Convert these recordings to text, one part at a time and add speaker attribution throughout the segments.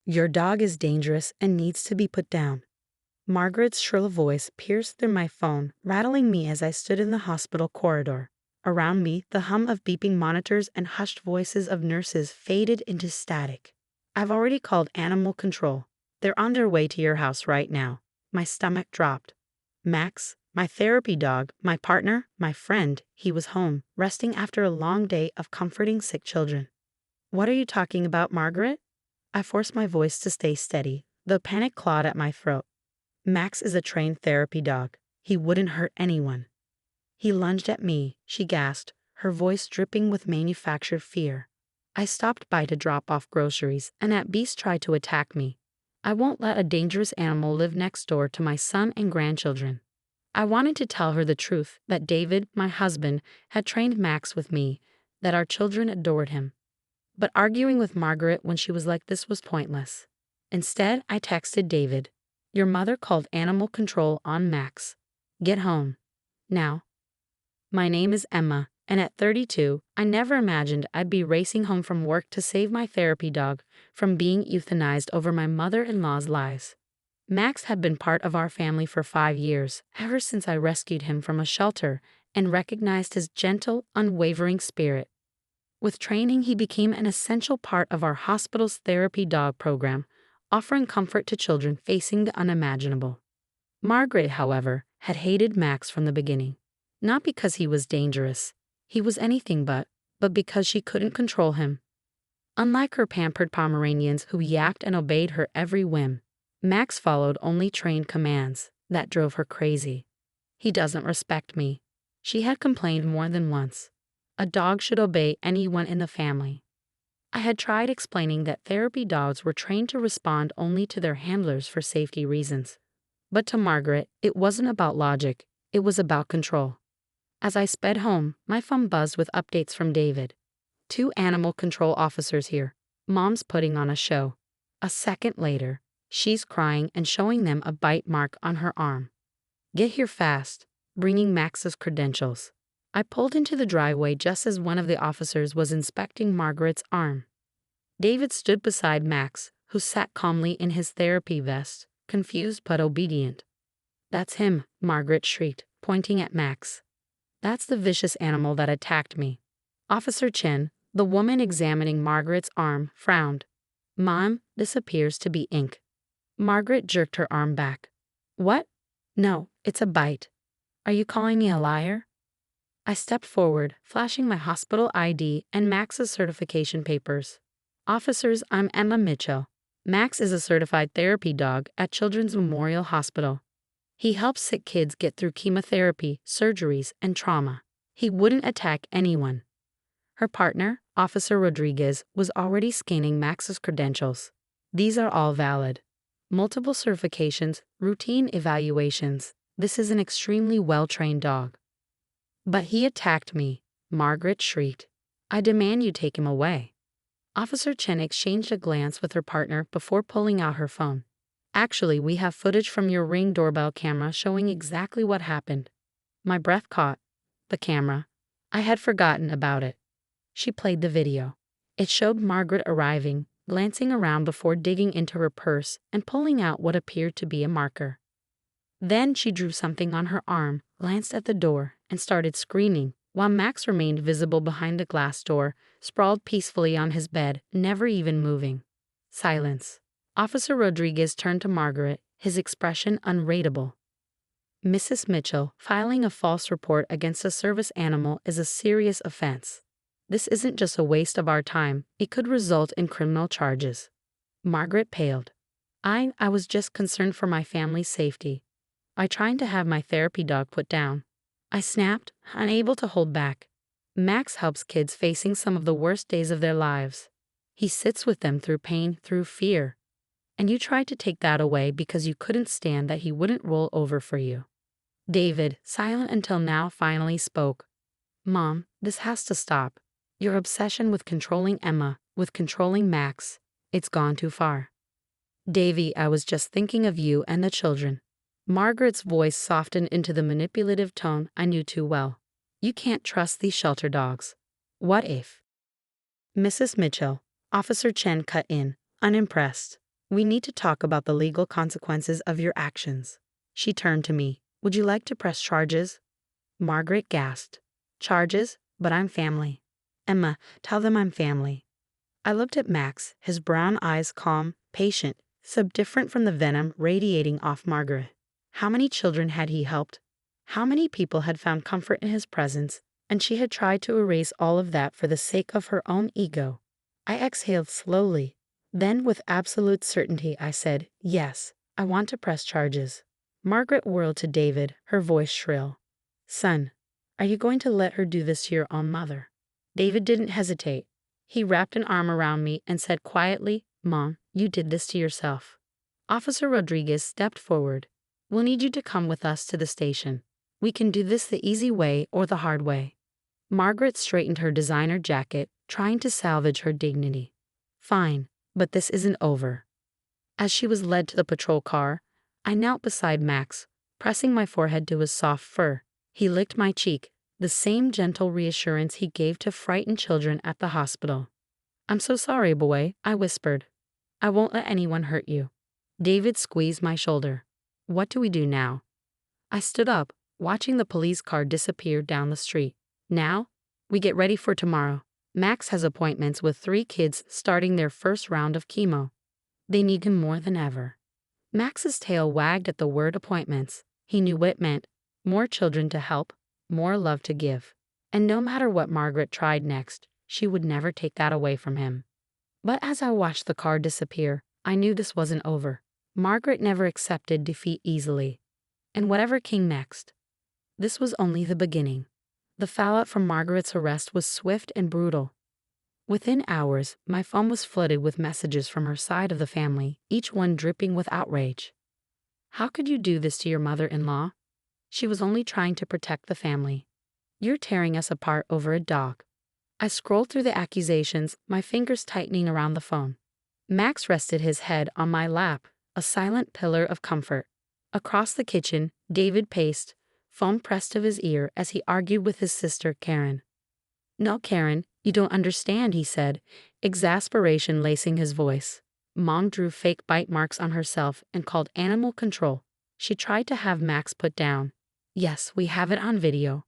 Speaker 1: Your dog is dangerous and needs to be put down. Margaret's shrill voice pierced through my phone, rattling me as I stood in the hospital corridor. Around me, the hum of beeping monitors and hushed voices of nurses faded into static. I've already called animal control. They're on their way to your house right now. My stomach dropped. Max, my therapy dog, my partner, my friend, he was home, resting after a long day of comforting sick children. What are you talking about, Margaret? I forced my voice to stay steady, though panic clawed at my throat. Max is a trained therapy dog. He wouldn't hurt anyone. He lunged at me, she gasped, her voice dripping with manufactured fear. I stopped by to drop off groceries, and that beast tried to attack me. I won't let a dangerous animal live next door to my son and grandchildren. I wanted to tell her the truth, that David, my husband, had trained Max with me, that our children adored him. But arguing with Margaret when she was like this was pointless. Instead, I texted David. Your mother called animal control on Max. Get home. Now. My name is Emma, and at 32, I never imagined I'd be racing home from work to save my therapy dog from being euthanized over my mother-in-law's lies. Max had been part of our family for 5 years, ever since I rescued him from a shelter and recognized his gentle, unwavering spirit. With training, he became an essential part of our hospital's therapy dog program, offering comfort to children facing the unimaginable. Margaret, however, had hated Max from the beginning. Not because he was dangerous. He was anything but because she couldn't control him. Unlike her pampered Pomeranians who yapped and obeyed her every whim, Max followed only trained commands. That drove her crazy. He doesn't respect me. She had complained more than once. A dog should obey anyone in the family. I had tried explaining that therapy dogs were trained to respond only to their handlers for safety reasons. But to Margaret, it wasn't about logic, it was about control. As I sped home, my phone buzzed with updates from David. 2 animal control officers here. Mom's putting on a show. A second later, she's crying and showing them a bite mark on her arm. Get here fast, bringing Max's credentials. I pulled into the driveway just as one of the officers was inspecting Margaret's arm. David stood beside Max, who sat calmly in his therapy vest, confused but obedient. That's him, Margaret shrieked, pointing at Max. That's the vicious animal that attacked me. Officer Chen, the woman examining Margaret's arm, frowned. Mom, this appears to be ink. Margaret jerked her arm back. What? No, it's a bite. Are you calling me a liar? I stepped forward, flashing my hospital ID and Max's certification papers. Officers, I'm Emma Mitchell. Max is a certified therapy dog at Children's Memorial Hospital. He helps sick kids get through chemotherapy, surgeries, and trauma. He wouldn't attack anyone. Her partner, Officer Rodriguez, was already scanning Max's credentials. These are all valid. Multiple certifications, routine evaluations. This is an extremely well-trained dog. But he attacked me, Margaret shrieked. I demand you take him away. Officer Chen exchanged a glance with her partner before pulling out her phone. Actually, we have footage from your Ring doorbell camera showing exactly what happened. My breath caught. The camera. I had forgotten about it. She played the video. It showed Margaret arriving, glancing around before digging into her purse and pulling out what appeared to be a marker. Then she drew something on her arm, glanced at the door, and started screaming, while Max remained visible behind the glass door, sprawled peacefully on his bed, never even moving. Silence. Officer Rodriguez turned to Margaret, his expression unreadable. Mrs. Mitchell, filing a false report against a service animal is a serious offense. This isn't just a waste of our time, it could result in criminal charges. Margaret paled. I was just concerned for my family's safety. I tried to have my therapy dog put down. I snapped, unable to hold back. Max helps kids facing some of the worst days of their lives. He sits with them through pain, through fear. And you tried to take that away because you couldn't stand that he wouldn't roll over for you. David, silent until now, finally spoke. Mom, this has to stop. Your obsession with controlling Emma, with controlling Max, it's gone too far. Davy, I was just thinking of you and the children. Margaret's voice softened into the manipulative tone I knew too well. You can't trust these shelter dogs. What if? Mrs. Mitchell, Officer Chen cut in, unimpressed. We need to talk about the legal consequences of your actions. She turned to me. Would you like to press charges? Margaret gasped. Charges? But I'm family. Emma, tell them I'm family. I looked at Max, his brown eyes calm, patient, so different from the venom radiating off Margaret. How many children had he helped? How many people had found comfort in his presence, and she had tried to erase all of that for the sake of her own ego? I exhaled slowly. Then, with absolute certainty, I said, yes, I want to press charges. Margaret whirled to David, her voice shrill. Son, are you going to let her do this to your own mother? David didn't hesitate. He wrapped an arm around me and said quietly, Mom, you did this to yourself. Officer Rodriguez stepped forward. We'll need you to come with us to the station. We can do this the easy way or the hard way. Margaret straightened her designer jacket, trying to salvage her dignity. Fine, but this isn't over. As she was led to the patrol car, I knelt beside Max, pressing my forehead to his soft fur. He licked my cheek, the same gentle reassurance he gave to frightened children at the hospital. I'm so sorry, boy, I whispered. I won't let anyone hurt you. David squeezed my shoulder. What do we do now? I stood up, watching the police car disappear down the street. Now, we get ready for tomorrow. Max has appointments with 3 kids starting their first round of chemo. They need him more than ever. Max's tail wagged at the word appointments. He knew what it meant. More children to help, more love to give. And no matter what Margaret tried next, she would never take that away from him. But as I watched the car disappear, I knew this wasn't over. Margaret never accepted defeat easily. And whatever came next, this was only the beginning. The fallout from Margaret's arrest was swift and brutal. Within hours, my phone was flooded with messages from her side of the family, each one dripping with outrage. How could you do this to your mother-in-law? She was only trying to protect the family. You're tearing us apart over a dog. I scrolled through the accusations, my fingers tightening around the phone. Max rested his head on my lap, a silent pillar of comfort. Across the kitchen, David paced, phone pressed to his ear as he argued with his sister, Karen. No, Karen, you don't understand, he said, exasperation lacing his voice. Mom drew fake bite marks on herself and called animal control. She tried to have Max put down. Yes, we have it on video.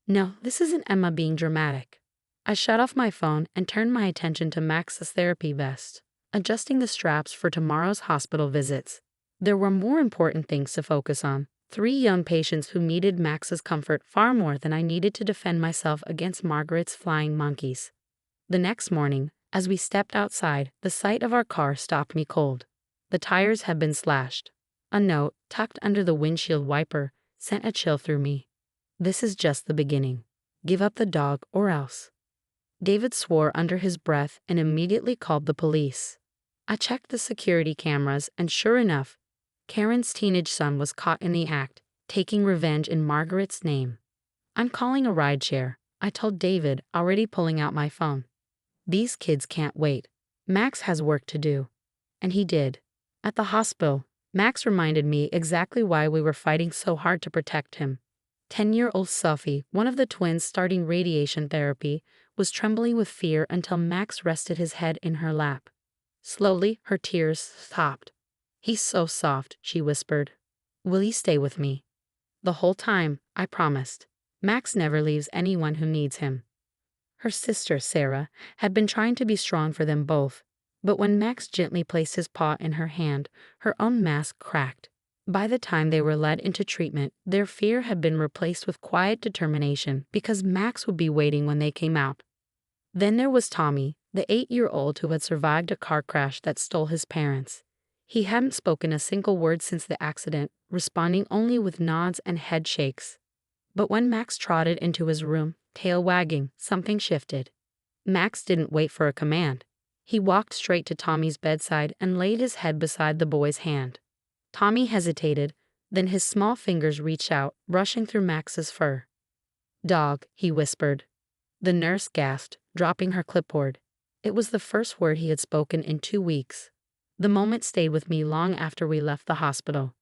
Speaker 1: No, this isn't Emma being dramatic. I shut off my phone and turned my attention to Max's therapy vest, adjusting the straps for tomorrow's hospital visits. There were more important things to focus on. 3 young patients who needed Max's comfort far more than I needed to defend myself against Margaret's flying monkeys. The next morning, as we stepped outside, the sight of our car stopped me cold. The tires had been slashed. A note, tucked under the windshield wiper, sent a chill through me. This is just the beginning. Give up the dog or else. David swore under his breath and immediately called the police. I checked the security cameras and sure enough, Karen's teenage son was caught in the act, taking revenge in Margaret's name. I'm calling a rideshare, I told David, already pulling out my phone. These kids can't wait. Max has work to do. And he did. At the hospital, Max reminded me exactly why we were fighting so hard to protect him. 10-year-old Sophie, one of the twins starting radiation therapy, was trembling with fear until Max rested his head in her lap. Slowly, her tears stopped. He's so soft, she whispered. Will you stay with me? The whole time, I promised. Max never leaves anyone who needs him. Her sister, Sarah, had been trying to be strong for them both, but when Max gently placed his paw in her hand, her own mask cracked. By the time they were led into treatment, their fear had been replaced with quiet determination because Max would be waiting when they came out. Then there was Tommy, the 8-year-old who had survived a car crash that stole his parents. He hadn't spoken a single word since the accident, responding only with nods and head shakes. But when Max trotted into his room, tail wagging, something shifted. Max didn't wait for a command. He walked straight to Tommy's bedside and laid his head beside the boy's hand. Tommy hesitated, then his small fingers reached out, brushing through Max's fur. Dog, he whispered. The nurse gasped, dropping her clipboard. It was the first word he had spoken in 2 weeks. The moment stayed with me long after we left the hospital.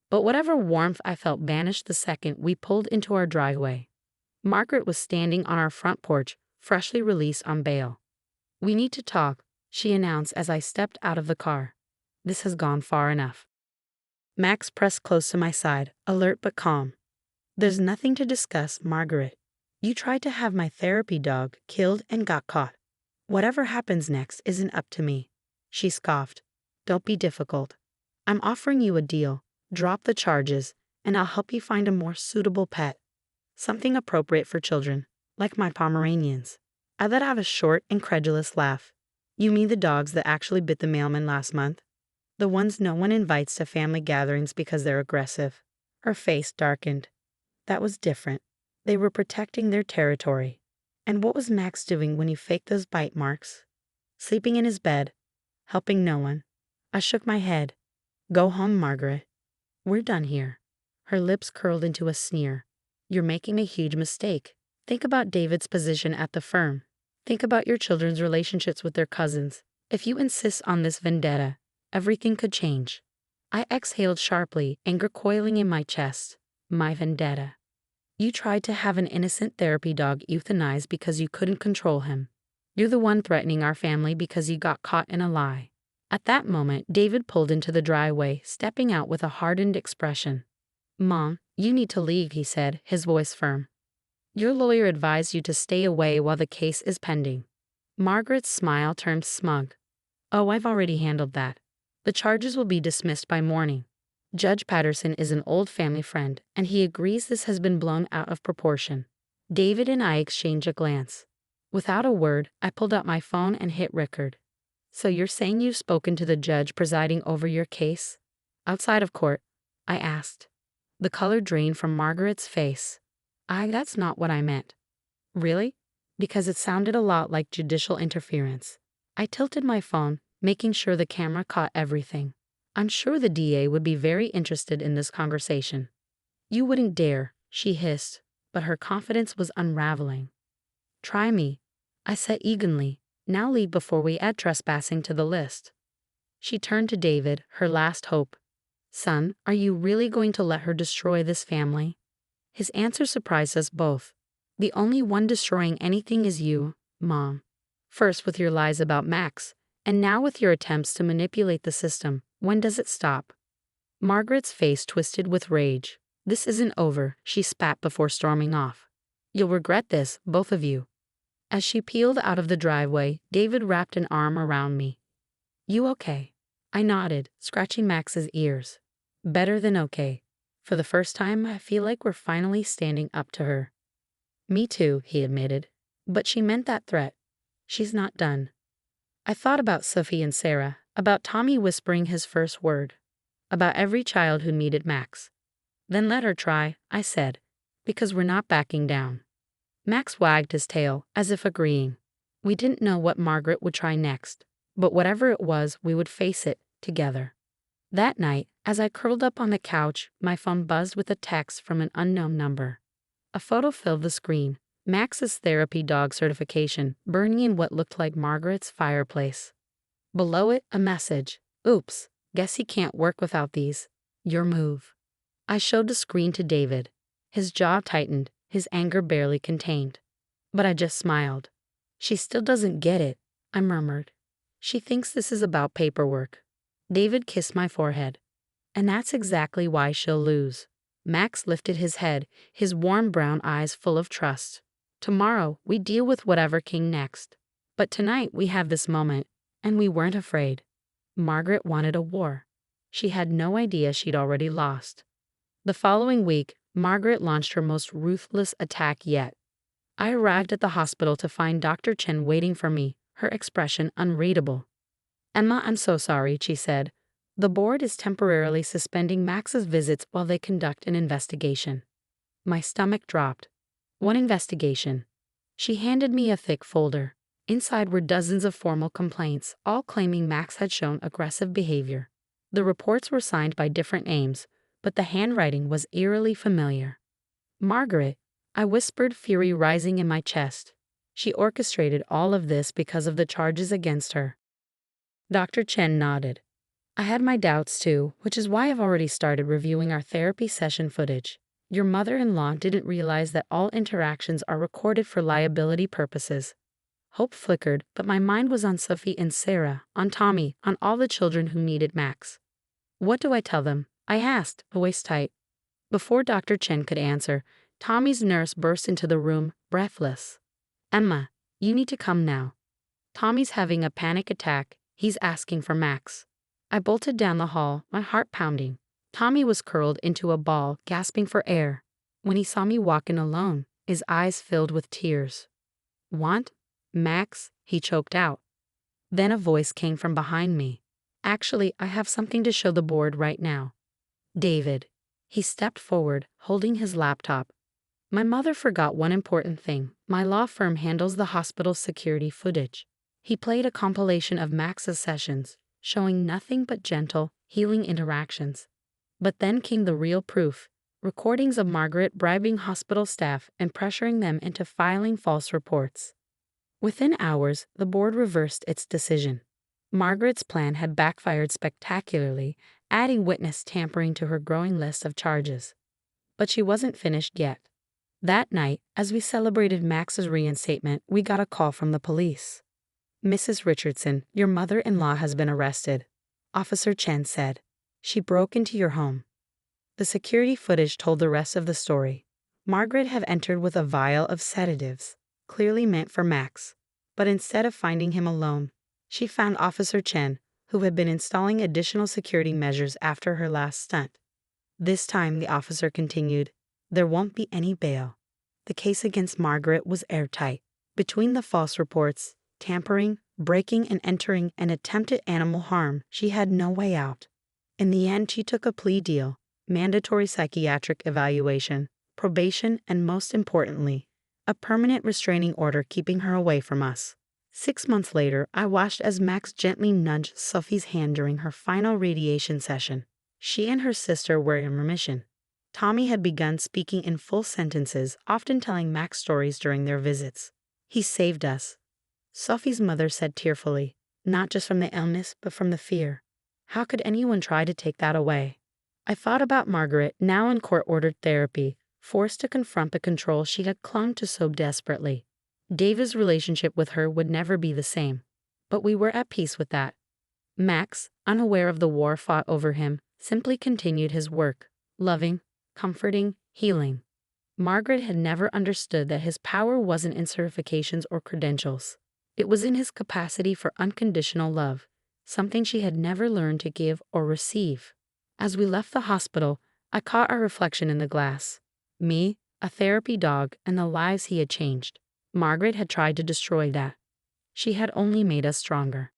Speaker 1: But whatever warmth I felt vanished the second we pulled into our driveway. Margaret was standing on our front porch, freshly released on bail. We need to talk, she announced as I stepped out of the car. This has gone far enough. Max pressed close to my side, alert but calm. There's nothing to discuss, Margaret. You tried to have my therapy dog killed and got caught. Whatever happens next isn't up to me. She scoffed. Don't be difficult. I'm offering you a deal. Drop the charges, and I'll help you find a more suitable pet. Something appropriate for children, like my Pomeranians. I let out a short, incredulous laugh. You mean the dogs that actually bit the mailman last month? The ones no one invites to family gatherings because they're aggressive. Her face darkened. That was different. They were protecting their territory. And what was Max doing when he faked those bite marks? Sleeping in his bed, helping no one. I shook my head. Go home, Margaret. We're done here. Her lips curled into a sneer. You're making a huge mistake. Think about David's position at the firm. Think about your children's relationships with their cousins. If you insist on this vendetta, everything could change. I exhaled sharply, anger coiling in my chest. My vendetta. You tried to have an innocent therapy dog euthanized because you couldn't control him. You're the one threatening our family because you got caught in a lie. At that moment, David pulled into the driveway, stepping out with a hardened expression. Mom, you need to leave, he said, his voice firm. Your lawyer advised you to stay away while the case is pending. Margaret's smile turned smug. Oh, I've already handled that. The charges will be dismissed by morning. Judge Patterson is an old family friend, and he agrees this has been blown out of proportion. David and I exchanged a glance. Without a word, I pulled out my phone and hit record. So you're saying you've spoken to the judge presiding over your case? Outside of court, I asked. The color drained from Margaret's face. That's not what I meant. Really? Because it sounded a lot like judicial interference. I tilted my phone, making sure the camera caught everything. I'm sure the DA would be very interested in this conversation. You wouldn't dare, she hissed, but her confidence was unraveling. Try me, I said eagerly. Now leave before we add trespassing to the list. She turned to David, her last hope. Son, are you really going to let her destroy this family? His answer surprised us both. The only one destroying anything is you, Mom. First with your lies about Max, and now with your attempts to manipulate the system. When does it stop? Margaret's face twisted with rage. This isn't over, she spat before storming off. You'll regret this, both of you. As she peeled out of the driveway, David wrapped an arm around me. You okay? I nodded, scratching Max's ears. Better than okay. For the first time, I feel like we're finally standing up to her. Me too, he admitted. But she meant that threat. She's not done. I thought about Sophie and Sarah, about Tommy whispering his first word, about every child who needed Max. Then let her try, I said, because we're not backing down. Max wagged his tail, as if agreeing. We didn't know what Margaret would try next, but whatever it was, we would face it, together. That night, as I curled up on the couch, my phone buzzed with a text from an unknown number. A photo filled the screen, Max's therapy dog certification, burning in what looked like Margaret's fireplace. Below it, a message. Oops, guess he can't work without these. Your move. I showed the screen to David. His jaw tightened, his anger barely contained. But I just smiled. She still doesn't get it, I murmured. She thinks this is about paperwork. David kissed my forehead. And that's exactly why she'll lose. Max lifted his head, his warm brown eyes full of trust. Tomorrow, we deal with whatever came next. But tonight we have this moment, and we weren't afraid. Margaret wanted a war. She had no idea she'd already lost. The following week, Margaret launched her most ruthless attack yet. I arrived at the hospital to find Dr. Chen waiting for me, her expression unreadable. Emma, I'm so sorry, she said. The board is temporarily suspending Max's visits while they conduct an investigation. My stomach dropped. What investigation? She handed me a thick folder. Inside were dozens of formal complaints, all claiming Max had shown aggressive behavior. The reports were signed by different names, but the handwriting was eerily familiar. Margaret, I whispered, fury rising in my chest. She orchestrated all of this because of the charges against her. Dr. Chen nodded. I had my doubts too, which is why I've already started reviewing our therapy session footage. Your mother-in-law didn't realize that all interactions are recorded for liability purposes. Hope flickered, but my mind was on Sophie and Sarah, on Tommy, on all the children who needed Max. What do I tell them? I asked, voice tight. Before Dr. Chen could answer, Tommy's nurse burst into the room, breathless. Emma, you need to come now. Tommy's having a panic attack. He's asking for Max. I bolted down the hall, my heart pounding. Tommy was curled into a ball, gasping for air. When he saw me walk in alone, his eyes filled with tears. Want? Max? He choked out. Then a voice came from behind me. Actually, I have something to show the board right now. David. He stepped forward, holding his laptop. My mother forgot one important thing. My law firm handles the hospital's security footage. He played a compilation of Max's sessions, showing nothing but gentle, healing interactions. But then came the real proof. Recordings of Margaret bribing hospital staff and pressuring them into filing false reports. Within hours, the board reversed its decision. Margaret's plan had backfired spectacularly, adding witness tampering to her growing list of charges. But she wasn't finished yet. That night, as we celebrated Max's reinstatement, we got a call from the police. Mrs. Richardson, your mother-in-law has been arrested, Officer Chen said. She broke into your home. The security footage told the rest of the story. Margaret had entered with a vial of sedatives, clearly meant for Max. But instead of finding him alone, she found Officer Chen, who had been installing additional security measures after her last stunt. This time, the officer continued, there won't be any bail. The case against Margaret was airtight. Between the false reports, tampering, breaking and entering, and attempted animal harm, she had no way out. In the end, she took a plea deal, mandatory psychiatric evaluation, probation, and most importantly, a permanent restraining order keeping her away from us. 6 months later, I watched as Max gently nudged Sophie's hand during her final radiation session. She and her sister were in remission. Tommy had begun speaking in full sentences, often telling Max stories during their visits. He saved us, Sophie's mother said tearfully, not just from the illness, but from the fear. How could anyone try to take that away? I thought about Margaret, now in court-ordered therapy, forced to confront the control she had clung to so desperately. David's relationship with her would never be the same. But we were at peace with that. Max, unaware of the war fought over him, simply continued his work, loving, comforting, healing. Margaret had never understood that his power wasn't in certifications or credentials. It was in his capacity for unconditional love, something she had never learned to give or receive. As we left the hospital, I caught our reflection in the glass. Me, a therapy dog, and the lives he had changed. Margaret had tried to destroy that. She had only made us stronger.